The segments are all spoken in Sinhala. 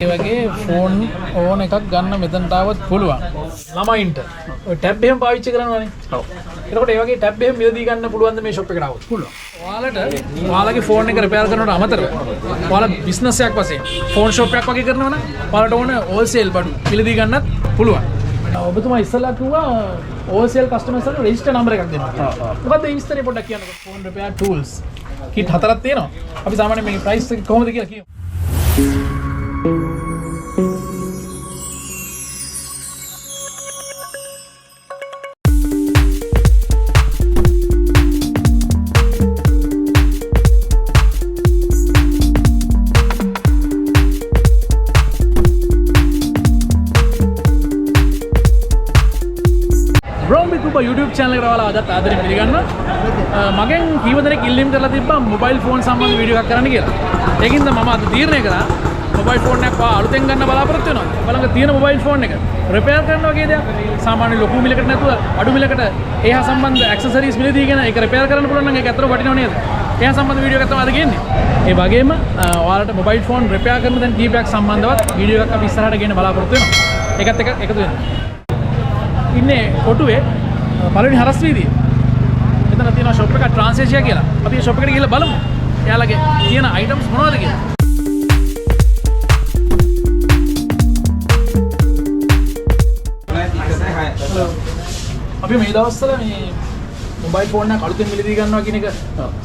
ඒ වගේ ෆෝන් ඕන එකක් ගන්න මෙතනට આવත් පුළුවන්. ළමයින්ට ඔය ටැබ් එහෙම පාවිච්චි කරනවානේ. ඔව්. එතකොට ඒ වගේ ටැබ් එහෙම මිලදී ගන්න පුළුවන් ද මේ ෂොප් එකට આવත්? පුළුවන්. ඔයාලගේ ෆෝන් එක රිපෙයාර් කරනවට අමතරව ඔයාලා බිස්නස් එකක් වශයෙන් ෆෝන් ෂොප් එකක් වගේ කරනවා නම් ඔයාලට ඕන හෝල්සේල් බඩු මිලදී ගන්නත් පුළුවන්. ඔබතුමා ඉස්සෙල්ලා කිව්වා හෝල්සේල් කස්ටමර්ස්ලට රෙජිස්ටර් නම්බර් එකක් දෙන්න කියලා. මොකද්ද මේ විස්තරේ පොඩ්ඩක් කියන්නකෝ. ෆෝන් රිපෙයාර් ටූල්ස් කිට් 4ක් තියෙනවා. අපි සාමාන්‍යයෙන් මේකේ ප්‍රයිස් එක කොහොමද කියලා කියමු. YouTube channel එකට ඔයාලා අදත් ආදරෙන් පිළිගන්නවා. මගෙන් කීව දෙනෙක් ඉල්ලීම් කරලා තිබ්බා මොබයිල් ෆෝන් සම්බන්ධ වීඩියෝ එකක් කරන්න කියලා. ඒකින්ද මම අද තීරණය කරා මොබයිල් ෆෝන් එකක් අලුතෙන් ගන්න බලාපොරොත්තු වෙනවා. බලංග තියෙන මොබයිල් ෆෝන් එක රිපෙයාර් කරන්න වගේ දෙයක්. සාමාන්‍ය ලොකු මිලකට නැතුව අඩු මිලකට ඒහා සම්බන්ධ ඇක්සසරිස් මිලදීගෙන ඒක රිපෙයාර් කරන්න පුළුවන් නම් ඒක ඇත්තට වටිනව නේද? ඒහා සම්බන්ධ වීඩියෝ එකක් තමයි අද ගේන්නේ. ඒ වගේම ඔයාලට මොබයිල් ෆෝන් රිපෙයාර් කරන දැන් කීපයක් සම්බන්ධවත් වීඩියෝ එකක් අපි ඉස්සරහට ගේන්න බලාපොරොත්තු වෙනවා. ඒකත් එක එකතු වෙන්න. ඉන්නේ කොටුවේ පළවෙනි හරස් වීදිය. මෙතන තියෙනවා ෂොප් එක Transasia කියලා. අපි මේ ෂොප් එකට ගිහලා බලමු. එයාලගේ තියෙන අයිටම්ස් මොනවද කියලා. අපි මේ දවස්වල මේ මොබයිල් ෆෝන් එකක් අලුතෙන් මිලදී ගන්නවා කියන එක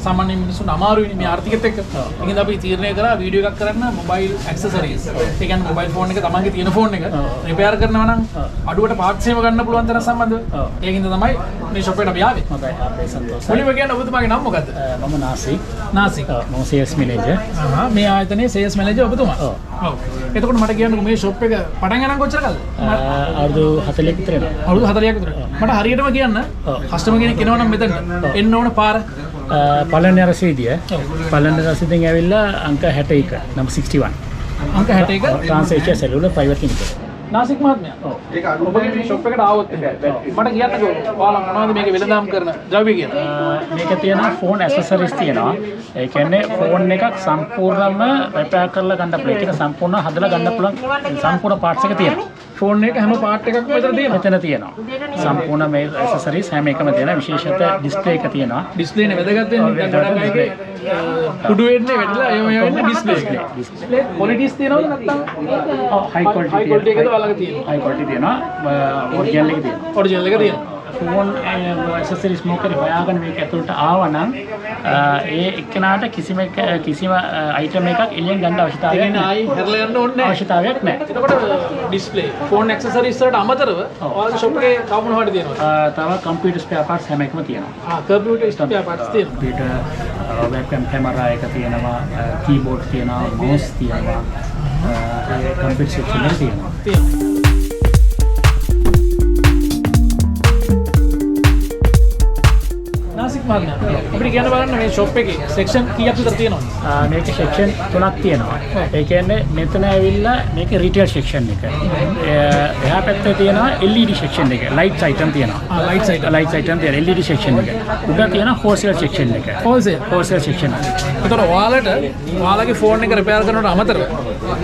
සාමාන්‍ය මිනිස්සුන්ට අමාරුයිනේ මේ ආර්ථිකෙත් එක්ක. ඒකින්ද අපි තීරණය කරා වීඩියෝ එකක් කරන්න මොබයිල් ඇක්සසරිස්. ඒ කියන්නේ මොබයිල් ෆෝන් එක තමන්ගේ තියෙන ෆෝන් එක රිපෙයාර් කරනවා නම් අඩුවට පාර්ට්ස් එහෙම ගන්න පුළුවන් තරම් සම්බන්ධව. ඒකින්ද තමයි මේ ෂොප් එකට අපි ආවේ. හොඳයි. අපේ සන්තෝෂයි. මුලින්ම කියන්නේ ඔබතුමාගේ නම මොකද්ද? මම නාසික්. නාසික්. මම සේල්ස් මැනේජර්. මේ ආයතනයේ සේල්ස් මැනේජර් ඔබතුමා. ඔව්. එතකොට මට කියන්නකෝ මේ ෂොප් එක පටන් ගන්න කොච්චර කල්ද? අවුරුදු 40ක් විතර වෙනවා. අවුරුදු 40ක් විතර. මට හරියටම කියන්න කස්ටමර් කෙනෙක් එනවා නම් මෙතන එන්න ඕන පාර පළවෙනි රසීදිය. පළවෙනි රසීදියෙන් ඇවිල්ලා අංක 61 number 61. අංක 61 Transasia Cellular Private Limited. නාසික් මහත්මයා. ඔව්. ඔබගේ මේ ෂොප් එකට ආවොත් මට කියන්නකෝ ඔයාලා මොනවද මේක වෙළඳාම් කරන ද්‍රව්‍ය කියලා. මේක තියෙනවා ෆෝන් ඇක්සසරිස් තියෙනවා. ඒ කියන්නේ ෆෝන් එකක් සම්පූර්ණයෙන්ම රිපෙයාර් කරලා ගන්න පුළුවන්. ඒක සම්පූර්ණ හදලා ගන්න පුළුවන් සම්පූර්ණ පාර්ට්ස් එක තියෙනවා. ෆෝන් එක හැම පාර්ට් එකක්ම මෙතන තියෙනවා. සම්පූර්ණ මේ ඇක්සසරිස් හැම එකම තියෙනවා. විශේෂත ඩිස්ප්ලේ එක තියෙනවා. ඩිස්ප්ලේ නේ වැදගත් වෙන්නේ. දැන් මේකේ කුඩු වෙන්නේ වැටිලා ඒ වෙන්නේ ඩිස්ප්ලේ එක. ඩිස්ප්ලේ ක්වොලිටිස් තියෙනවද නැත්නම්? හයි ක්වොලිටි එකද ඔයාලගේ තියෙනවා. හයි ක්වොලිටි තියෙනවා. ඔරිජිනල් එක තියෙනවා. ඔරිජිනල් එක තියෙනවා. ෆෝන් ඇක්සසරිස් මොකද හොයාගෙන මේක ඇතුළට ආවනම් ඒ එක්කෙනාට කිසිම අයිටම් එකක් එළියෙන් ගන්න අවශ්‍යතාවයක් නැහැ. ආයි හැරලා යන්න ඕනේ නැහැ. අවශ්‍යතාවයක් නැහැ. එතකොට ඩිස්ප්ලේ ෆෝන් ඇක්සසරිස් වලට අමතරව ඔයාලගේ ෂොප් එකේ තව මොනවද තියෙනවද? තව කම්පියුටර් ස්පෙයා පාර්ට්ස් හැම එකම තියෙනවා. කම්පියුටර් ස්පෙයා පාර්ට්ස් තියෙනවා. කම්පියුටර් වෙබ්කැම් කැමරා එක තියෙනවා, කීබෝඩ් තියෙනවා, මවුස් තියෙනවා. කම්පියුටර් සෙක්ෂන් එක තියෙනවා. නාසික් මහත්මයා අපිට කියන්න බලන්න මේ ෂොප් එකේ සෙක්ෂන් කීයක් විතර තියෙනවද? මේක සෙක්ෂන් 3ක් තියෙනවා. ඒ කියන්නේ මෙතන ඇවිල්ලා මේක රීටේල් සෙක්ෂන් එක. එහා පැත්තේ තියෙනවා LED සෙක්ෂන් එක. ලයිට්ස් අයිටම් තියෙනවා. ලයිට්ස් අයිටම් තියෙනවා. LED සෙක්ෂන් එක. උඩ තියෙනවා හෝල්සේල් සෙක්ෂන් එක. හෝල්සේල් සෙක්ෂන් එක. එතකොට ඔයාලගේ ෆෝන් එක රිපෙයාර් කරනවට අමතරව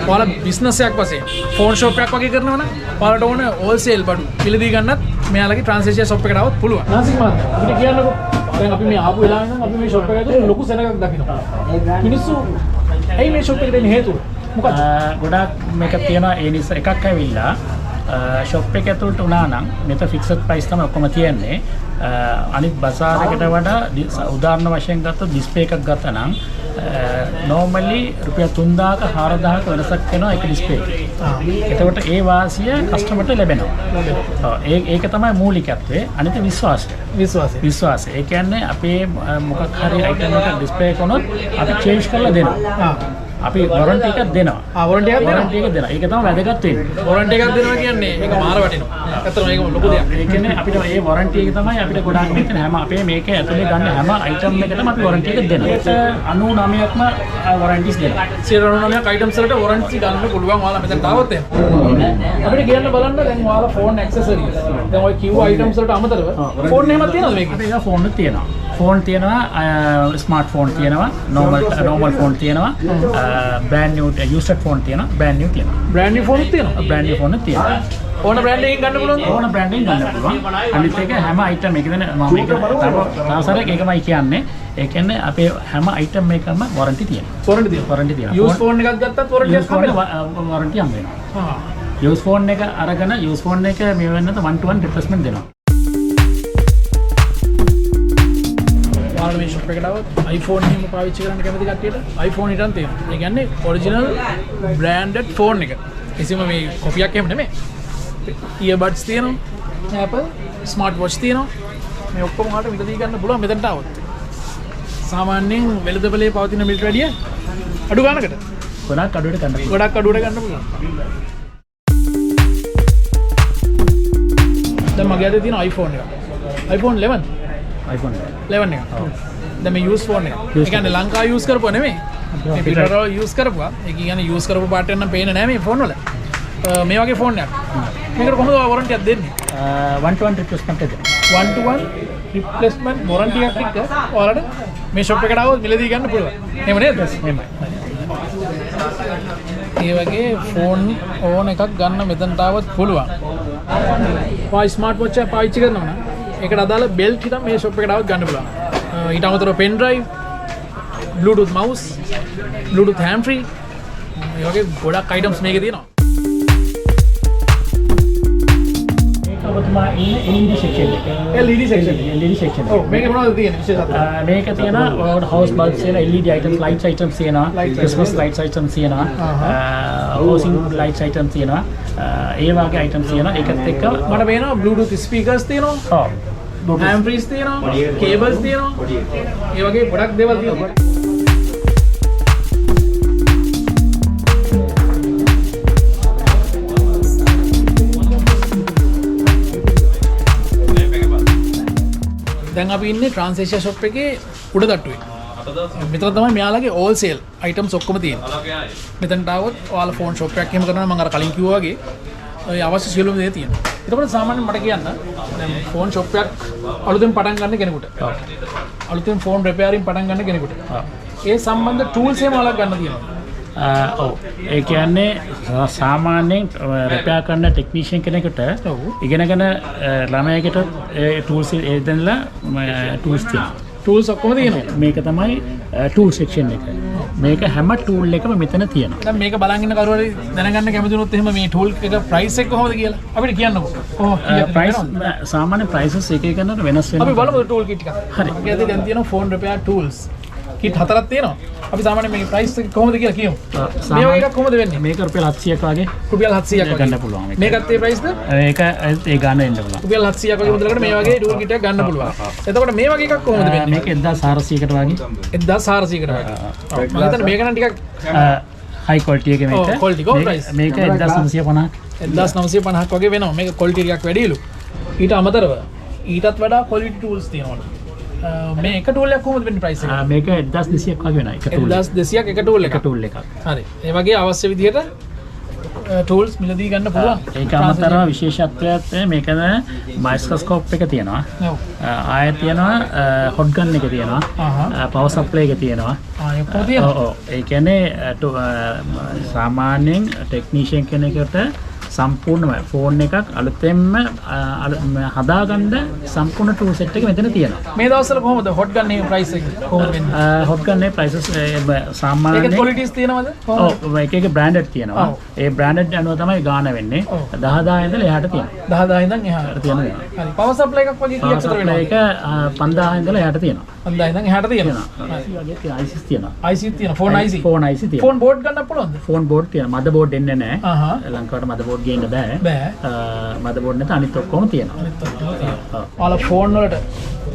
ඔයාලා බිස්නස් එකක් වශයෙන් ෆෝන් ෂොප් එකක් වගේ කරනවා නම් ඔයාලට ඕන හෝල්සේල් බඩු මිලදී ගන්නත් මෙයාලගේ Transasia ෂොප් එකට આવත් පුළුවන්. නාසික් මහත්මයා අපිට කියන්නකෝ දැන් අපි මේ ආපු වෙලාවෙ නම් අපි මේ ෂොප් එක ඇතුලේ ලොකු සෙනඟක් දකිනවා. මිනිස්සු ඇයි මේ ෂොප් එකට එන්නේ හේතුව? මොකක්ද? ගොඩාක් මේක තියෙනවා ඒ නිසා එකක් ඇවිල්ලා ෂොප් එක ඇතුළට උනා නම් මෙතන ෆික්ස්ඩ් ප්‍රයිස් තමයි ඔක්කොම තියෙන්නේ. අනිත් බසාර් එකට වඩා උදාහරණ වශයෙන් ගත්තොත් ඩිස්ප්ලේ එකක් ගත්තා නම් normally රුපියල් 3000ක 4000ක වෙනසක් වෙනවා ඒක ඩිස්ප්ලේ එකේ. එතකොට ඒ වාසිය කස්ටමර්ට ලැබෙනවා. ඒක තමයි මූලිකත්වය. අනිත් විශ්වාසය. ඒ කියන්නේ අපේ මොකක් හරි අයිටම් එකක් ඩිස්ප්ලේ කරනොත් අපි චේන්ජ් කරලා දෙනවා. අපි වොරන්ටි එකක් දෙනවා. වොරන්ටි එකක් දෙනවා. ඒක තමයි වැදගත් වෙන්නේ. වොරන්ටි එකක් දෙනවා කියන්නේ ඒක මාර වටිනවා. ඇත්තටම ඒක ලොකු දෙයක්. ඒ කියන්නේ අපිට මේ වොරන්ටි එක තමයි අපිට ගොඩාක් මෙතන හැම අපේ මේක ඇතුලේ ගන්න හැම අයිටම් එකකටම අපි වොරන්ටි එක දෙනවා. ඒක 99ක්ම වොරන්ටිස් දෙනවා. 99ක් අයිටම්ස් වලට වොරන්ටි ගන්න පුළුවන් ඔයාලා මෙතන තාවොත් එහෙම. අපිට කියන්න බලන්න දැන් ඔයාලා ෆෝන් ඇක්සසරිස්. දැන් ඔය කිව් අයිටම්ස් වලට අමතරව ෆෝන් එහෙමත් තියෙනවද මේක? අපේ ෆෝන් එක තියෙනවා. ෆෝන් තියෙනවා ස්මාර්ට් ෆෝන් තියෙනවා normal ෆෝන් තියෙනවා brand new used ෆෝන් තියෙනවා brand new තියෙනවා බ්‍රෑන්ඩ් නිව් ෆෝන් තියෙනවා brand new ෆෝන් තියෙනවා ඕන බ්‍රෑන්ඩ් එකකින් ගන්න පුළුවන් ඕන බ්‍රෑන්ඩ් එකකින් ගන්න පුළුවන් අනිත් එක හැම item එකකම මම මේක තවසරයක් ඒකමයි කියන්නේ ඒ කියන්නේ අපේ හැම item එකකම warranty තියෙනවා warranty තියෙනවා use phone එකක් ගත්තත් warranty එකක් හම්බෙනවා warranty හම්බ වෙනවා use phone එක අරගෙන use phone එක මේ වෙනත 1-to-1 replacement දෙනවා ඔයාලා මේ shop එකට આવොත් iPhone එකම පාවිච්චි කරන්න කැමති කට්ටියට iPhone එකක් තියෙනවා ඒ කියන්නේ original branded phone එක කිසිම මේ කොපියක් එහෙම නෙමෙයි earbuds තියෙනවා Apple smart watch තියෙනවා මේ ඔක්කොම හාට මිලදී ගන්න පුළුවන් මෙතනට આવොත් සාමාන්‍යයෙන් වෙළඳපොලේ පවතින මිලට වැඩිය අඩු ගන්නකට ගොඩක් අඩුවට ගන්න ගොඩක් අඩුවට ගන්න පුළුවන් දැන් මගේ අතේ තියෙන iPhone එක iPhone 11 iPhone 11 එක දැන් මේ use phone එක ඒ කියන්නේ ලංකාව use කරපුවා නෙමෙයි මේ පිටරට use කරපුවා ඒ කියන්නේ use කරපු පාට නම් පේන්නේ නැහැ මේ phone වල මේ වගේ ෆෝන් එකක් මේකට කොහොමද warranty එකක් දෙන්නේ 1-to-1 replacement එක 1-to-1 replacement warranty එකක් එක්ක ඔයාලට මේ shop එකට આવොත් මිලදී ගන්න පුළුවන් එහෙම නේද එහෙමයි ඒ වගේ ෆෝන් ඕන එකක් ගන්න මෙතනට આવොත් පුළුවන් ඔය ස්මාර්ට් වොච් එක පාවිච්චි කරනවා නම් ඒකට අදාළ බෙල්ට් හිටම මේ shop එකට આવොත් ගන්න පුළුවන් ඊට අමතරව pen drive bluetooth mouse bluetooth hand free මේ වගේ ගොඩක් items මේකේ තියෙනවා LED section LED section section ඔව් මේක මොනවද තියෙන්නේ විශේෂත්වය මේක තියෙනවා house bulbs තියෙනවා LED items lights items තියෙනවා Christmas lights items තියෙනවා housing lights items තියෙනවා ඒ වගේ items තියෙනවා ඒකත් එක්ක මට පේනවා bluetooth speakers තියෙනවා ඔව් hand frees තියෙනවා cables තියෙනවා ඒ වගේ ගොඩක් දේවල් තියෙනවා දැන් අපි ඉන්නේ Transasia shop එකේ උඩ තට්ටුවේ. මෙතන තමයි මෙයාලගේ wholesale items ඔක්කොම තියෙන්නේ. මෙතනට આવොත් ඔයාලා phone shop එකක් එහෙම කරනවා නම් මම අර කලින් කිව්වා වගේ ඔය අවශ්‍ය සියලුම දේ තියෙනවා. එතකොට සාමාන්‍යයෙන් මට කියන්න දැන් phone shop එකක් අලුතෙන් පටන් ගන්න කෙනෙකුට. අලුතෙන් phone repairing පටන් ගන්න කෙනෙකුට. ඒ සම්බන්ධ tools එහෙම ඔයාලා ගන්න තියෙනවා. ඔව් ඒ කියන්නේ සාමාන්‍යයෙන් රිපෙයාර් කරන ටෙක්නීෂියන් කෙනෙකුට ඉගෙනගෙන ළමයෙකුට ඒ ටූල්ස් ඒ දෙන්නලා ටූල්ස් තියෙනවා ටූල්ස් ඔක්කොම තියෙනවා මේක තමයි ටූල් සෙක්ෂන් එක මේක හැම ටූල් එකම මෙතන තියෙනවා දැන් මේක බලන් ඉන්න කවුරු හරි දැනගන්න කැමති වුණොත් එහෙම මේ ටූල් එක ප්‍රයිස් එක කොහොමද කියලා අපිට කියන්නකෝ ප්‍රයිස් සාමාන්‍ය ප්‍රයිසස් එක එක කරනකොට වෙනස් වෙනවා අපි බලමු ටූල් කිට් එක හරි අපි දැන් තියෙනවා ෆෝන් රිපෙයාර් ටූල්ස් කිට් හතරක් තියෙනවා අපි සාමාන්‍යයෙන් මේ ප්‍රයිස් එක කොහොමද කියලා කියමු මේ වගේ එකක් කොහොමද වෙන්නේ මේක රුපියල් 700ක් වගේ රුපියල් 700ක් වගේ ගන්න පුළුවන් මේකත් ඒ ප්‍රයිස්ද ඒක ඒ ගන්න එන්න පුළුවන් රුපියල් 700ක් වගේ මුදලකට මේ වගේ ටූල් කිට් එකක් ගන්න පුළුවන් එතකොට මේ වගේ එකක් කොහොමද වෙන්නේ මේක 1400කට වගේ 1400කට වගේ මම හිතන්නේ මේක නම් ටිකක් හයි ක්වොලිටි එක මේක ක්වොලිටි කෝ ප්‍රයිස් මේක 1950 1950ක් වගේ වෙනවා මේක ක්වොලිටි ටිකක් වැඩිලු ඊට අමතරව ඊටත් වඩා ක්වොලිටි ටූල්ස් තියෙනවලු මේ එක ටූල් එකක් කොහොමද වෙන්නේ ප්‍රයිස් එක මේක 1200ක් වගේ වෙනවා එක ටූල් 1200ක් එක ටූල් එකක් හරි ඒ වගේ අවශ්‍ය විදිහට ටූල්ස් මිලදී ගන්න පුළුවන් ඒක අමතරව විශේෂත්වයක් මේකද මයික්‍රොස්කෝප් එක තියෙනවා ආයෙත් තියෙනවා හොට් ගන් එක තියෙනවා පවර් සප්ලයි එක තියෙනවා ඔව් ඒ කියන්නේ සාමාන්‍යයෙන් ටෙක්නීෂියන් කෙනෙකුට සම්පූර්ණම ෆෝන් එකක් අලුතෙන්ම හදාගන්න සම්පූර්ණ ටූල් සෙට් එක මෙතන තියෙනවා. මේ දවස්වල කොහොමද හොට් ගන් එකේ ප්‍රයිස් එක කොහොමද වෙන්නේ? හොට් ගන් එකේ ප්‍රයිසස් සාමාන්‍යයෙන් ඒකේ ක්වොලිටිස් තියෙනවද? ඔව් එක එක බ්‍රෑන්ඩඩ් තියෙනවා. ඒ බ්‍රෑන්ඩඩ් අනුව තමයි ගාන වෙන්නේ. 10000 ඉඳලා එහාට තියෙනවා. 10000 ඉඳන් එහාට තියෙනවා. හරි. පවර් සප්ලයි එකක් වගේ කීයක් විතර වෙනවද? ඒක 5000 ඉඳලා එහාට තියෙනවා. 5000 ඉඳන් එහාට තියෙනවා. වගේ ICs තියෙනවා. IC තියෙනවා. Phone IC. ෆෝන් IC තියෙනවා. ෆෝන් බෝඩ් ගන්නත් පුළුවන්ද? ෆෝන් බෝඩ් තියෙනවා. මදර් බෝඩ් එන්නේ නැහැ. ලංකාවට මදර් බෝඩ් ගේන්න බෑ. මදර් බෝඩ් නැත අනිත් ඔක්කොම තියෙනවා. ඔයාලා ෆෝන් වලට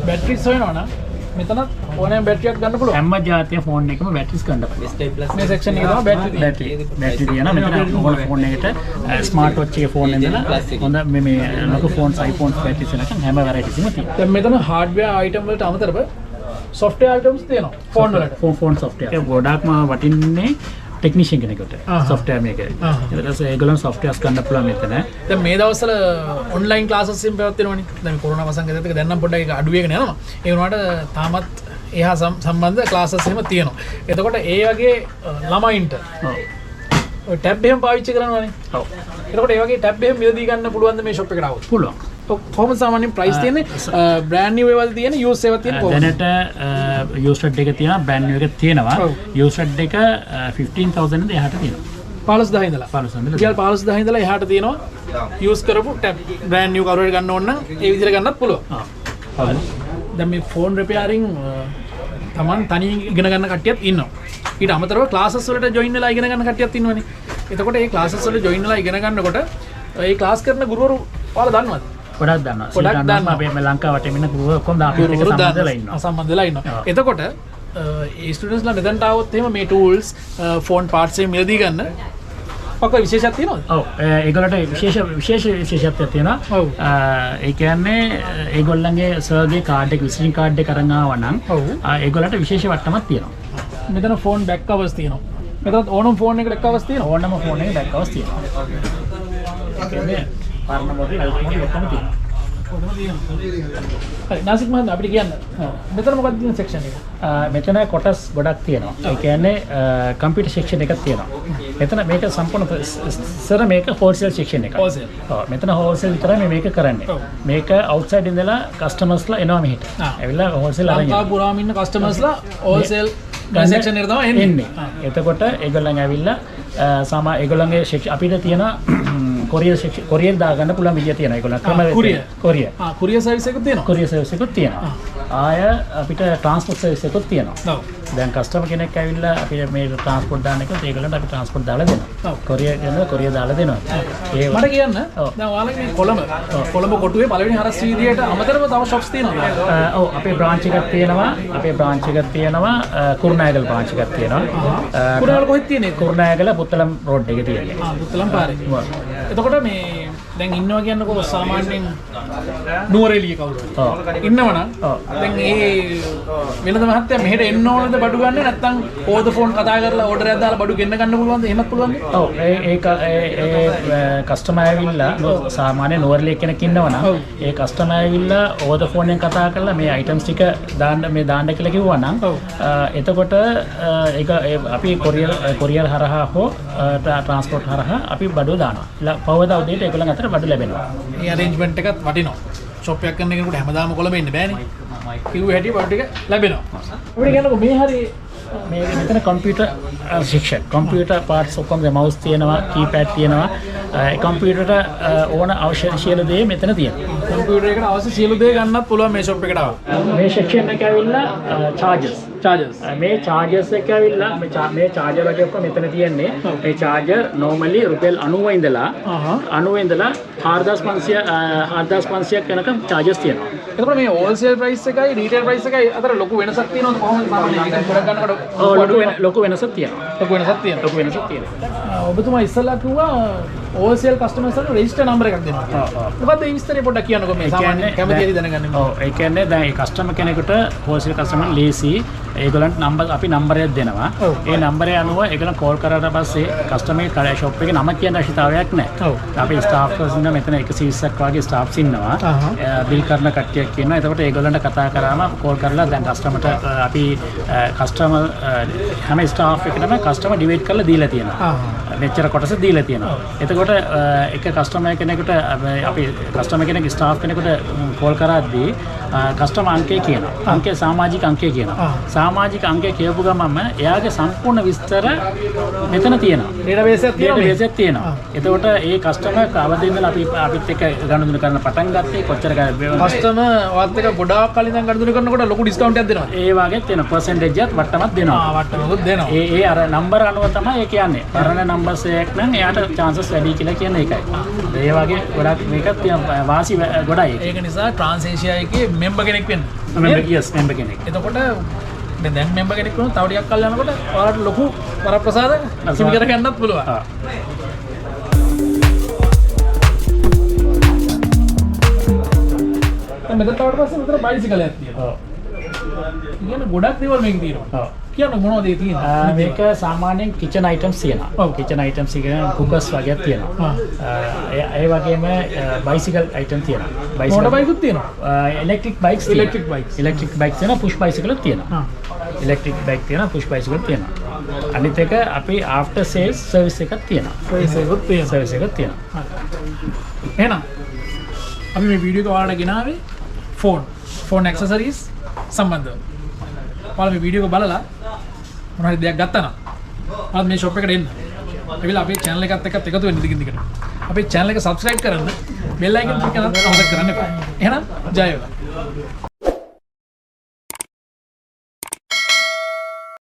බැටරිස් හොයනවනම් මෙතනත් ඕනෑම බැටරියක් ගන්න පුළුවන්. හැම જાතිය ෆෝන් එකම බැටරිස් ගන්න පුළුවන්. මේ සෙක්ෂන් එකේ තමයි බැටරි තියෙනවා. මෙතන ඕන ෆෝන් එකට ස්මාර්ට් වොච් එකේ ෆෝන් එකෙන්දලා හොඳ මේ ලොකු ෆෝන්ස් iPhones බැටරිස් එකෙන් හැම වෙරයිටිස්ම තියෙනවා. දැන් මෙතන හાર્ඩ්වෙයාර් අයිටම් වලට අමතරව software items තියෙනවා ෆෝන් වලට. Phone software. ඒක ගොඩක්ම වටින්නේ ටෙක්නිෂියන් කෙනෙකුට software මේක. ඊට පස්සේ ඒගොල්ලන් softwares ගන්න පුළුවන් මෙතන. දැන් මේ දවස්වල ඔන්ලයින් ක්ලාසස් එකෙන් පැවැත්වෙනවනේ. දැන් කොරෝනා වසංගතයත් එක්ක දැන් නම් පොඩ්ඩක් ඒක අඩු වෙගෙන යනවා. ඒ වුණාට තාමත් එහා සම්බන්ධ ක්ලාසස් එහෙම තියෙනවා. එතකොට ඒ වගේ ළමයින්ට ඔය ටැබ් එහෙම පාවිච්චි කරනවානේ. ඔව්. එතකොට ඒ වගේ ටැබ් එහෙම මිලදී ගන්න පුළුවන්ද මේ ෂොප් එකට આવොත්? පුළුවන්. කොහොමද සාමාන්‍යයෙන් ප්‍රයිස් තියෙන්නේ? බ්‍රෑන්ඩ් නිව් ඒවාද තියෙන යූස් ඒවා තියෙන කොහොමද? දැනට යූස්ඩ් එක තියෙනවා බ්‍රෑන්ඩ් නිව් එක තියෙනවා. යූස්ඩ් එක 15000 ඉඳන් එහාට තියෙනවා. 15000 ඉඳලා 15000 ඉඳලා එහාට තියෙනවා යූස් කරපු ටැබ් බ්‍රෑන්ඩ් නිව් කවුරු හරි ගන්න ඕන නම් ඒ විදිහට ගන්නත් පුළුවන්. දැන් මේ ෆෝන් රිපෙයාරින් තමන් තනියෙන් ඉගෙන ගන්න කට්ටියත් ඉන්නවා. ඊට අමතරව ක්ලාසස් වලට ජොයින් වෙලා ඉගෙන ගන්න කට්ටියත් ඉන්නවනේ. එතකොට මේ ක්ලාසස් වලට ජොයින් වෙලා ඉගෙන ගන්නකොට ඒ ක්ලාස් කරන ගුරුවරු ඔයාලා දන්නවද? ගොඩක් දන්නවා. ගොඩක් දන්නවා. අපේ මේ ලංකාවට එන්න ගුරුවරු ඔක්කොම අපිට එක සම්බන්ධ වෙලා ඉන්නවා. සම්බන්ධ වෙලා ඉන්නවා. එතකොට ඒ ස්ටුඩන්ට්ස්ලා මෙතනට આવොත් එහෙම මේ ටූල්ස් ෆෝන් පාර්ට්ස් එක මිලදී ගන්න ඔක විශේෂයක් තියෙනවද? ඔව් ඒගොල්ලන්ට විශේෂත්වයක් තියෙනවා. ඔව්. ඒ කියන්නේ ඒගොල්ලන්ගේ සර්ගේ කාඩ් එක විසිටින් කාඩ් එක අරන් ආවා නම් ඒගොල්ලන්ට විශේෂ වට්ටමක් තියෙනවා. මෙතන ෆෝන් බෑක් කවර්ස් තියෙනවා. මෙතනත් ඕනම ෆෝන් එකකට බෑක් කවර්ස් තියෙනවා. ඕනම ෆෝන් එකකට බෑක් කවර්ස් තියෙනවා. ඒ කියන්නේ පරණ මොඩල් අලුත් මොඩල් ඔක්කොම තියෙනවා. හරි නාසික් මහත්මයා අපිට කියන්න. මෙතන මොකක්ද තියෙන සෙක්ෂන් එක? මෙතන කොටස් ගොඩක් තියෙනවා. ඒ කියන්නේ කම්පියුටර් සෙක්ෂන් එකක් තියෙනවා. මෙතන මේක සම්පූර්ණ සර මේක හෝල්සේල් සෙක්ෂන් එකක්. Wholesale. ඔව් මෙතන හෝල්සේල් විතරයි මේක කරන්නේ. මේක අවුට්සයිඩ් ඉඳලා කස්ටමර්ස්ලා එනවා මෙහෙට. ඇවිල්ලා හෝල්සේල් අරන් ලංකාව පුරාම ඉන්න කස්ටමර්ස්ලා හෝල්සේල් සෙක්ෂන් එකට තමයි එන්නේ. එතකොට ඒගොල්ලන් ඇවිල්ලා ඒගොල්ලන්ගේ අපිට තියෙන කොරියර් දාගන්න පුළුවන් විදිය තියෙනවා. ඒගොල්ලන් කොරියර්. කොරියර් සර්විස් එකක් තියෙනවා. කොරියර් සර්විස් එකක් තියෙනවා. ආය අපිට ට්‍රාන්ස්පෝර්ට් සර්විස් එකක් තියෙනවා. ඔව්. දැන් කස්ටමර් කෙනෙක් ඇවිල්ලා අපිට මේ ට්‍රාන්ස්පෝර්ට් දාන්න එක ඒගොල්ලන්ට අපි ට්‍රාන්ස්පෝර්ට් දාලා දෙනවා. කොරියර් දාලා දෙනවා. ඒ මට කියන්න දැන් ඔයාලගේ මේ කොළඹ කොටුවේ පළවෙනි හරස් වීදියේට අමතරව තව shops තියෙනවා. ඔව් අපේ බ්‍රාන්ච් එකක් තියෙනවා. කුරුණෑගල බ්‍රාන්ච් එකක් තියෙනවා. කුරුණෑගල කොහෙද තියෙන්නේ? කුරුණෑගල පුත්තලම් රෝඩ් එකේ තියෙන්නේ. පුත්තලම් පාරේ. එතකොට මේ දැන් ඉන්නවා කියන්නකෝ සාමාන්‍යයෙන් නුවරඑළිය කවුරු හරි ඉන්නවනම් දැන් ඒ වෙනද මහත්තයා මෙහෙට එන්න ඕනද බඩු ගන්න නැත්නම් ඕද ෆෝන් කතා කරලා ඕඩර් එකක් දාලා බඩු ගෙන්න ගන්න පුළුවන්ද? එහෙමත් පුළුවන්ද? ඔව් ඒ කස්ටමර් ඇවිල්ලා සාමාන්‍ය නුවරඑළිය කෙනෙක් ඉන්නවනම් ඒ කස්ටමර් ඇවිල්ලා ඕද ෆෝන් එකෙන් කතා කරලා මේ අයිටම්ස් ටික දාන්න කියලා කිව්වනම් එතකොට ඒක අපි කොරියර් හරහා හෝ ට්‍රාන්ස්පෝර්ට් හරහා අපි බඩුව දානවා. පවදා උදේට ඒගොල්ලන් අතර බඩු ලැබෙනවා. මේ අරේන්ජ්මන්ට් එකත් වටිනවා. ෂොප් එකක් කරන කෙනෙකුට හැමදාම කොළඹ ඉන්න බෑනේ. කිව්ව හැටි බඩු ටික ලැබෙනවා. අපිට කියන්නකෝ මේ හරිය මෙතන කම්පියුටර් සෙක්ෂන් කම්පියුටර් පාර්ට්ස් ඔක්කොම මවුස් තියෙනවා කීපෑඩ් තියෙනවා ඒ කම්පියුටරට ඕන අවශ්‍ය සියලු දේ මෙතන තියෙනවා. කම්පියුටර් එකට අවශ්‍ය සියලු දේ ගන්නත් පුළුවන් මේ ෂොප් එකට ආවොත්. මේ සෙක්ෂන් එක ඇවිල්ලා chargers මේ chargers එක ඇවිල්ලා මේ charger වගේ ඔක්කොම මෙතන තියෙන්නේ. මේ charger normally රුපියල් 90 ඉඳලා 4500ක් වෙනකම් chargers තියෙනවා. එතකොට මේ wholesale price එකයි retail price එකයි අතර ලොකු වෙනසක් තියෙනවද කොහොමද ගොඩක් ගන්නකොට? ලොකු වෙනසක් තියෙනවා. ඔබතුමා ඉස්සෙල්ලා කිව්වා wholesale customers වලට register number එකක් දෙනවා. මොකද්ද මේ විස්තරේ පොඩ්ඩක් කියන්නකෝ මේ සාමාන්‍ය කැමතියි දැනගන්න. ඔව් ඒ කියන්නේ දැන් ඒ කස්ටමර් කෙනෙකුට wholesale customer ලේසි ඒගොල්ලන්ට අපි නම්බරයක් දෙනවා. ඒ නම්බරය අනුව ඒගොල්ලන් කෝල් කරාට පස්සේ කස්ටමර් ෂොප් එකේ නම කියන්න අවශ්‍යතාවයක් නැහැ. අපි ස්ටාෆ්ස් ඉන්න මෙතන 120ක් වගේ ස්ටාෆ්ස් ඉන්නවා. බිල් කරන කට්ටියක් ඉන්නවා. එතකොට ඒගොල්ලන්ට කතා කරාම කෝල් කරලා දැන් කස්ටමර්ට අපි කස්ටමර් හැම ස්ටාෆ් එකකටම කස්ටමර් ඩිවයිඩ් කරලා දීලා තියෙනවා. මෙච්චර කොටස දීලා තියෙනවා. එතකොට එක කස්ටමර් කෙනෙකුට අපි කස්ටමර් කෙනෙක් ස්ටාෆ් කෙනෙකුට කෝල් කරද්දී කස්ටමර් අංකය කියනවා. අංකය සමාජික අංකය කියනවා. සමාජික අංකය කියපු ගමන්ම එයාගේ සම්පූර්ණ විස්තර මෙතන තියෙනවා. ඩේටාබේස් එකක් තියෙනවා. එතකොට ඒ කස්ටමර් කවදින් ඉඳලා අපිත් එක්ක ගනුදෙනු කරන පටන් ගත්තේ කොච්චර කස්ටමර් වත් එක ගොඩාක් කලින් ඉඳන් ගනුදෙනු කරනකොට ලොකු ඩිස්කවුන්ට් එකක් දෙනවා. ඒ වගේ තියෙන පර්සන්ටේජ් එකක් වට්ටමක් දෙනවා. වට්ටමකුත් දෙනවා. ඒ අර නම්බර අනුව තමයි ඒ කියන්නේ. පරණ නම්බර්ස් එකක් නම් එයාට chances වැඩි කියලා කියන්නේ ඒකයි. ඒ වගේ ගොඩක් මේකත් වාසි ගොඩයි. ඒක නිසා Transasia එකේ member කෙනෙක් වෙන්න. member කෙනෙක්. එතකොට දැන් member කෙනෙක් වුණොත් තව ටිකක් කල් යනකොට ඔයාලට ලොකු වරප්‍රසාද හිමි කර ගන්නත් පුළුවන්. දැන් මෙතන තවට පස්සේ මෙතන බයිසිකලයක් තියෙනවා. කියන්නේ ගොඩක් දේවල් මේක තියෙනවා. ඔව්. කියන්න මොනවද ඒ තියෙන්නේ? මේක සාමාන්‍යයෙන් කිචන් අයිටම්ස් තියෙනවා. ඔව්. කිචන් අයිටම්ස් කියන්නේ කුකර්ස් වගේ තියෙනවා. ඒ වගේම බයිසිකල් අයිටම් තියෙනවා. මෝටර් බයිකුත් තියෙනවා. Electric bikes electric bikes. Electric bikes තියෙනවා, පුෂ් බයිසිකල්ස් තියෙනවා. ඉලෙක්ට්‍රික් බයික් තියෙනවා, පුෂ් බයිසිකල් තියෙනවා. අනිත් එක අපි ආෆ්ටර් සේල්ස් සර්විස් එකක් තියෙනවා. සර්විස් එකක් තියෙනවා. එහෙනම් අපි මේ වීඩියෝ එක ඔයාලට ගෙනාවේ ෆෝන් ඇක්සසරීස් සම්බන්ධව. ඔයාලා මේ වීඩියෝ එක බලලා මොන හරි දෙයක් ගත්තා නම් ඔයාලා මේ ෂොප් එකට එන්න. ඒවිල අපේ channel එකත් එක්කත් එකතු වෙන්න දිගින් දිගට. අපේ channel එක subscribe කරන්න, bell icon click කරන්න අමතක කරන්න එපා. එහෙනම් ජය වේවා.